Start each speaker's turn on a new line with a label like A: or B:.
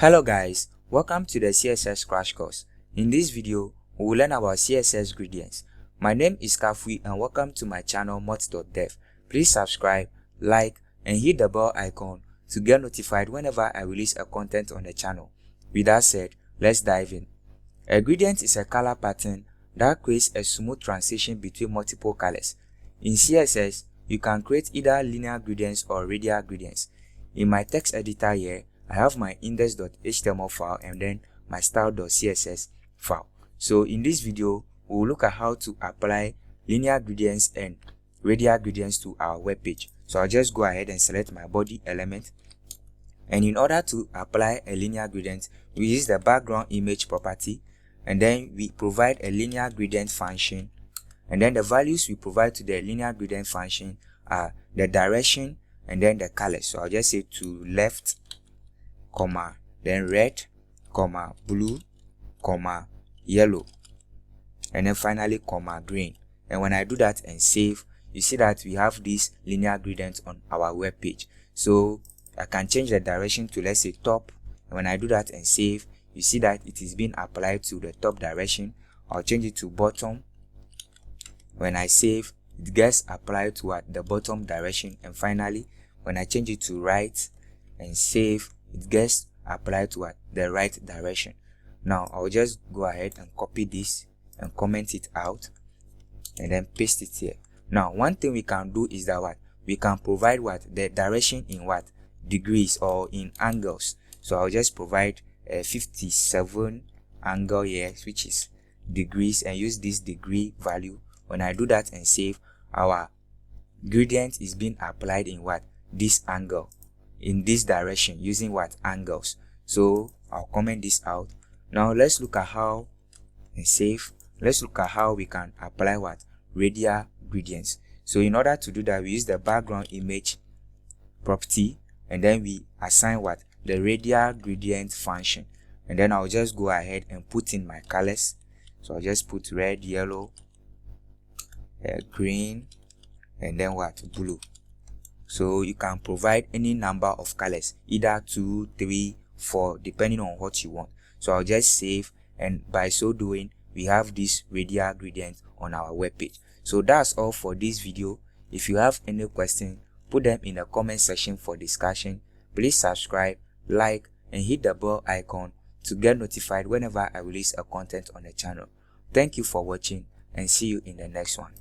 A: Hello guys, welcome to the CSS crash course. In this video, we will learn about CSS gradients. My name is Kafui and welcome to my channel mods.dev. Please subscribe, like and hit the bell icon to get notified whenever I release a content on the channel. With that said, let's dive in. A gradient is a color pattern that creates a smooth transition between multiple colors. In CSS, you can create either linear gradients or radial gradients. In my text editor here, I have my index.html file and then my style.css file. So in this video, we will look at how to apply linear gradients and radial gradients to our web page. So I'll just go ahead and select my body element. And in order to apply a linear gradient, we use the background image property, and then we provide a linear gradient function. And then the values we provide to the linear gradient function are the direction and then the color. So I'll just say to left, comma, then red, comma, blue, comma, yellow, and then finally comma, green. And when I do that and save, you see that we have this linear gradient on our web page. So I can change the direction to, let's say, top, and when I do that and save, you see that it is being applied to the top direction. I'll change it to bottom. When I save, it gets applied to the bottom direction, and finally when I change it to right and save, it gets applied to the right direction. Now I'll just go ahead and copy this and comment it out and then paste it here. Now one thing we can do is that we can provide the direction in degrees or in angles. So I'll just provide a 57 angle here, which is degrees, and use this degree value. When I do that and save, our gradient is being applied in this angle, in this direction, using angles. So I'll comment this out. Now let's look at how and save. Let's look at how we can apply radial gradients. So in order to do that, we use the background image property, and then we assign the radial gradient function. And then I'll just go ahead and put in my colors. So I'll just put red, yellow, green, and then blue. So you can provide any number of colors, either 2, 3, 4, depending on what you want. So I'll just save, and by so doing, we have this radial gradient on our web page. So that's all for this video. If you have any question, put them in the comment section for discussion. Please subscribe, like, and hit the bell icon to get notified whenever I release a content on the channel. Thank you for watching, and see you in the next one.